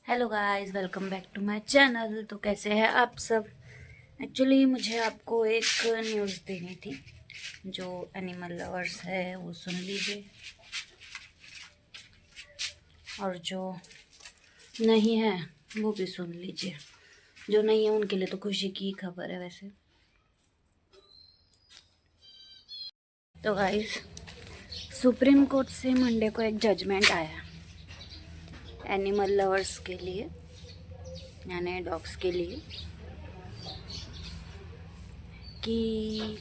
Hello guys, welcome back to my channel. तो कैसे हैं आप सब। एक्चुअली मुझे आपको एक न्यूज़ देनी थी। जो एनिमल लवर्स है वो सुन लीजिए, और जो नहीं है वो भी सुन लीजिए। जो नहीं है उनके लिए तो खुशी की खबर है वैसे। तो गाइस, सुप्रीम कोर्ट से मंडे को एक जजमेंट आया एनिमल लवर्स के लिए, यानी डॉग्स के लिए, कि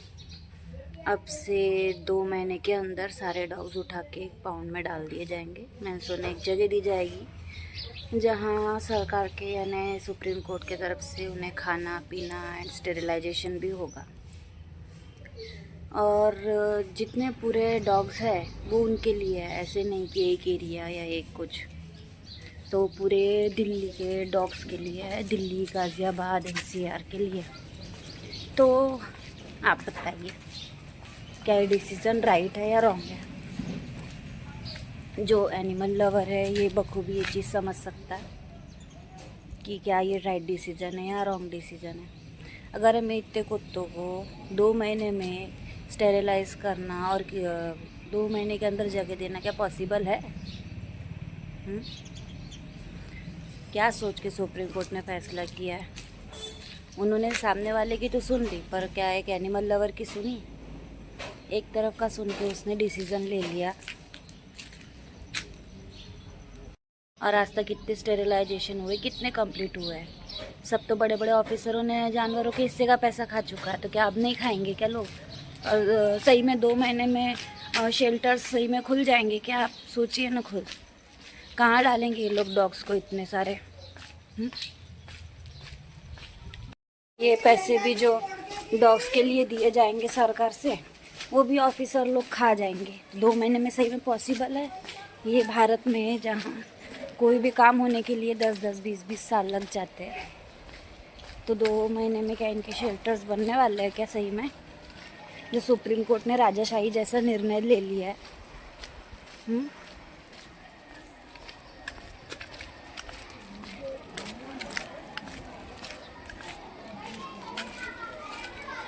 अब से 2 महीने के अंदर सारे डॉग्स उठा के एक पाउंड में डाल दिए जाएंगे। मैंने सुना एक जगह दी जाएगी जहां सरकार के यानी सुप्रीम कोर्ट के तरफ से उन्हें खाना पीना एंड स्टेरिलाइजेशन भी होगा। और जितने पूरे डॉग्स हैं वो उनके लिए है, ऐसे नहीं कि एक एरिया या एक कुछ। तो पूरे दिल्ली के डॉग्स के लिए है, दिल्ली, गाज़ियाबाद, एनसीआर के लिए। तो आप बताइए, क्या ये डिसीज़न राइट है या रॉन्ग है। जो एनिमल लवर है ये बखूबी ये चीज़ समझ सकता है कि क्या ये राइट डिसीज़न है या रॉन्ग डिसीज़न है। अगर हमें इतने कुत्तों को 2 महीने में स्टेरिलाइज करना और 2 महीने के अंदर जगह देना क्या पॉसिबल है? क्या सोच के सुप्रीम कोर्ट ने फैसला किया है? उन्होंने सामने वाले की तो सुन ली, पर क्या एक एनिमल लवर की सुनी? एक तरफ का सुन के उसने डिसीज़न ले लिया। और आज तक कितने स्टेरिलाइजेशन हुए, कितने कंप्लीट हुए हैं? सब तो बड़े बड़े ऑफिसरों ने जानवरों के हिस्से का पैसा खा चुका है, तो क्या अब नहीं खाएंगे क्या लोग? और सही में 2 महीने में शेल्टर्स सही में खुल जाएंगे क्या? आप सोचिए ना खुद, कहाँ डालेंगे ये लोग डॉग्स को इतने सारे? ये पैसे भी जो डॉग्स के लिए दिए जाएंगे सरकार से, वो भी ऑफिसर लोग खा जाएंगे। 2 महीने में सही में पॉसिबल है? ये भारत में है जहाँ कोई भी काम होने के लिए 10-10, 20-20 साल लग जाते हैं। तो 2 महीने में क्या इनके शेल्टर्स बनने वाले हैं क्या सही में? जो सुप्रीम कोर्ट ने राजाशाही जैसा निर्णय ले लिया है।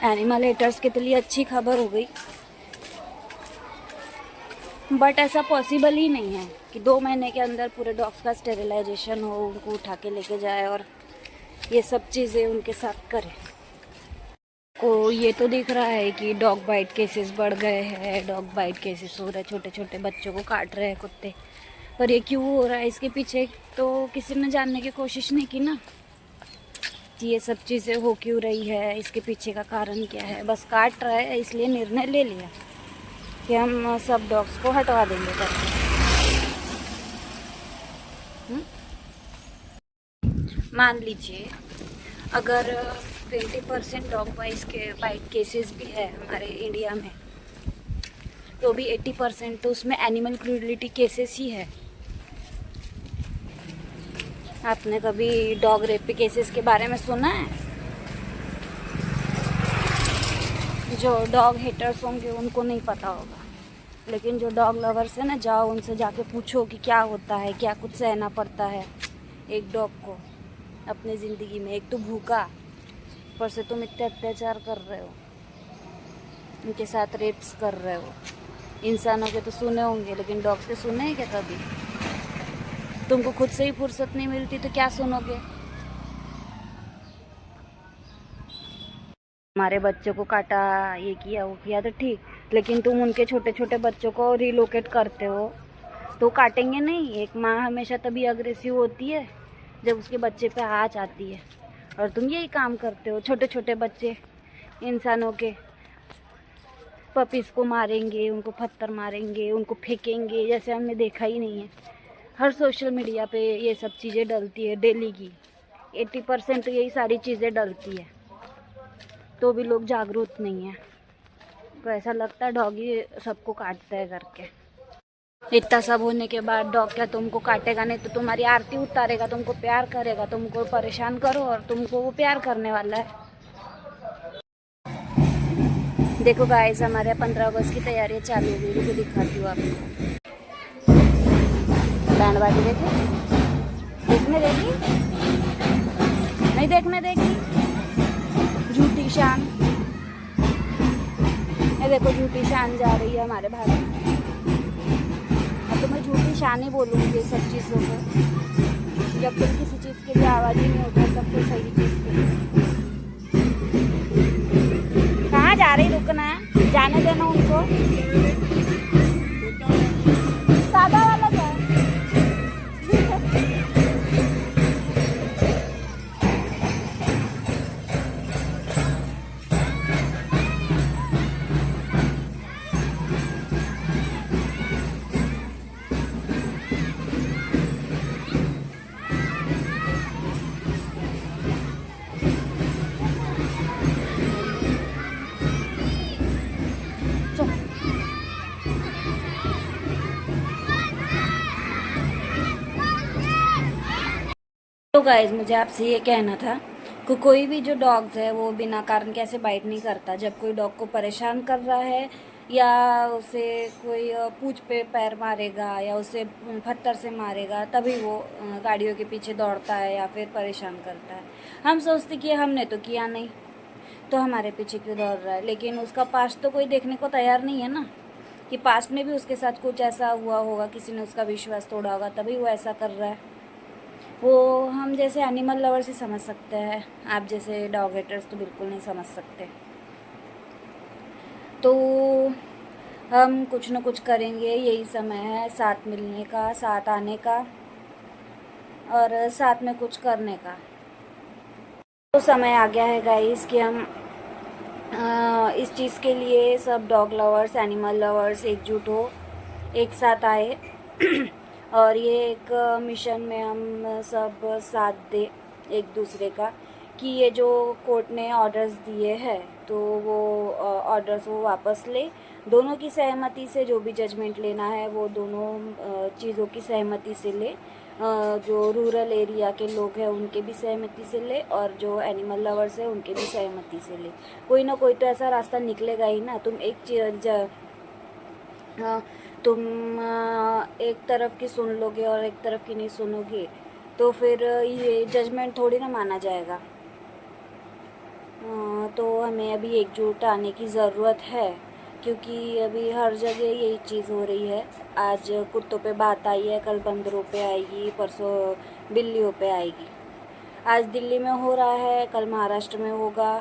एनिमल हेटर्स के लिए अच्छी खबर हो गई, बट ऐसा पॉसिबल ही नहीं है कि 2 महीने के अंदर पूरे डॉग्स का स्टेरिलाइजेशन हो, उनको उठा के लेके जाए और ये सब चीज़ें उनके साथ करे। को ये तो दिख रहा है कि डॉग बाइट केसेस बढ़ गए हैं, डॉग बाइट केसेस हो रहे हैं, छोटे छोटे बच्चों को काट रहे हैं कुत्ते। पर ये क्यों हो रहा है, इसके पीछे तो किसी ने जानने की कोशिश नहीं की ना, कि ये सब चीज़ें हो क्यों रही है, इसके पीछे का कारण क्या है। बस काट रहा है इसलिए निर्णय ले लिया कि हम सब डॉग्स को हटवा देंगे करके। मान लीजिए अगर 20% डॉग बाइट केसेस भी है हमारे इंडिया में, तो भी 80% तो उसमें एनिमल क्रूरलिटी केसेस ही है। आपने कभी डॉग रेप केसेस के बारे में सुना है? जो डॉग हेटर्स होंगे उनको नहीं पता होगा, लेकिन जो डॉग लवर्स है ना, जाओ उनसे जाके पूछो कि क्या होता है, क्या कुछ सहना पड़ता है एक डॉग को अपनी ज़िंदगी में। एक तो भूखा, ऊपर से तुम इतने अत्याचार कर रहे हो, उनके साथ रेप्स कर रहे हो। इंसानों के तो सुने होंगे, लेकिन डॉग्स के सुने हैं क्या कभी? तुमको खुद से ही फुर्सत नहीं मिलती तो क्या सुनोगे? हमारे बच्चों को काटा, ये किया वो किया तो ठीक, लेकिन तुम उनके छोटे छोटे बच्चों को रिलोकेट करते हो तो काटेंगे नहीं? एक माँ हमेशा तभी अग्रेसिव होती है जब उसके बच्चे पे आँच आती है, और तुम यही काम करते हो। छोटे छोटे बच्चे इंसानों के पपीज़ को मारेंगे, उनको पत्थर मारेंगे, उनको फेंकेंगे, जैसे हमने देखा ही नहीं है। हर सोशल मीडिया पे ये सब चीज़ें डलती है डेली की, 80% तो यही सारी चीज़ें डलती है, तो भी लोग जागरूक नहीं है। तो ऐसा लगता है डॉगी सबको काटता है करके। इतना सब होने के बाद डॉग क्या तुमको काटेगा नहीं? तो तुम्हारी आरती उतारेगा, तुमको प्यार करेगा, तुमको परेशान करो और तुमको वो प्यार करने वाला है। देखो गाइस, हमारे 15 अगस्त की तैयारियां चालू हो गई। रुको दिखाती हूँ आपको। बैंड बाजी देखे, देखने देगी? नहीं देखने देगी? झूठी शान। ये देखो झूठी शान जा रही है हमारे भारत में। अब तो मैं झूठी शान ही बोलूँगी ये सब चीज़ों को। जब तक किसी चीज़ के लिए आवाज़ ही नहीं उठा सकते सही चीज़ के लिए। कहाँ जा रही? रुकना है, जाने देना उनको। सादा वाला था। तो गाइज मुझे आपसे ये कहना था कि कोई भी जो डॉग्स है वो बिना कारण कैसे बाइट नहीं करता। जब कोई डॉग को परेशान कर रहा है या उसे कोई पूंछ पे पैर मारेगा या उसे पत्थर से मारेगा तभी वो गाड़ियों के पीछे दौड़ता है या फिर परेशान करता है। हम सोचते कि हमने तो किया नहीं तो हमारे पीछे क्यों दौड़ रहा है, लेकिन उसका पास्ट तो कोई देखने को तैयार नहीं है ना कि पास्ट में भी उसके साथ कुछ ऐसा हुआ होगा, किसी ने उसका विश्वास तोड़ा होगा तभी वो ऐसा कर रहा है। वो हम जैसे एनिमल लवर से समझ सकते हैं, आप जैसे डॉग हेटर्स तो बिल्कुल नहीं समझ सकते। तो हम कुछ न कुछ करेंगे, यही समय है साथ मिलने का, साथ आने का और साथ में कुछ करने का। तो समय आ गया है गाइस कि हम इस चीज़ के लिए सब डॉग लवर्स, एनिमल लवर्स एकजुट हो, एक साथ आए और ये एक मिशन में हम सब साथ दे एक दूसरे का कि ये जो कोर्ट ने ऑर्डर्स दिए हैं तो वो ऑर्डर्स वो वापस ले। दोनों की सहमति से जो भी जजमेंट लेना है वो दोनों चीज़ों की सहमति से ले। जो रूरल एरिया के लोग हैं उनके भी सहमति से ले और जो एनिमल लवर्स हैं उनके भी सहमति से ले। कोई ना कोई तो ऐसा रास्ता निकलेगा ही ना। तुम एक तरफ की सुन लोगे और एक तरफ की नहीं सुनोगे तो फिर ये जजमेंट थोड़ी ना माना जाएगा। तो हमें अभी एकजुट आने की ज़रूरत है क्योंकि अभी हर जगह यही चीज़ हो रही है। आज कुत्तों पे बात आई है, कल बंदरों पे आएगी, परसों बिल्लियों पे आएगी। आज दिल्ली में हो रहा है, कल महाराष्ट्र में होगा,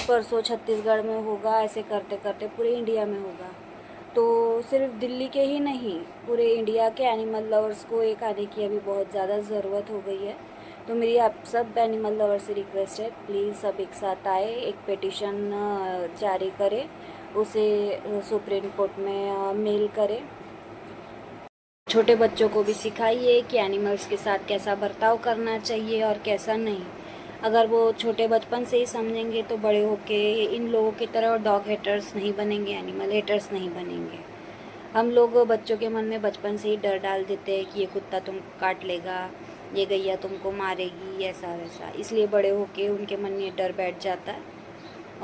परसों छत्तीसगढ़ में होगा, ऐसे करते करते पूरे इंडिया में होगा। तो सिर्फ दिल्ली के ही नहीं, पूरे इंडिया के एनिमल लवर्स को एक आने की अभी बहुत ज़्यादा ज़रूरत हो गई है। तो मेरी आप सब एनिमल लवर से रिक्वेस्ट है, प्लीज़ सब एक साथ आए, एक पिटीशन जारी करें, उसे सुप्रीम कोर्ट में मेल करें। छोटे बच्चों को भी सिखाइए कि एनिमल्स के साथ कैसा बर्ताव करना चाहिए और कैसा नहीं। अगर वो छोटे बचपन से ही समझेंगे तो बड़े होके इन लोगों की तरह डॉग हेटर्स नहीं बनेंगे, एनिमल हेटर्स नहीं बनेंगे। हम लोग बच्चों के मन में बचपन से ही डर डाल देते हैं कि ये कुत्ता तुमको काट लेगा, ये गैया तुमको मारेगी, ऐसा वैसा। इसलिए बड़े होके उनके मन में डर बैठ जाता है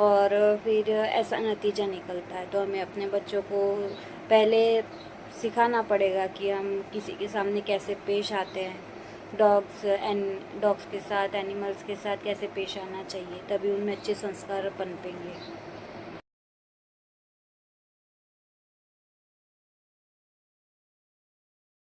और फिर ऐसा नतीजा निकलता है। तो हमें अपने बच्चों को पहले सिखाना पड़ेगा कि हम किसी के सामने कैसे पेश आते हैं, डॉग्स के साथ, एनिमल्स के साथ कैसे पेश आना चाहिए, तभी उनमें अच्छे संस्कार पनपेंगे।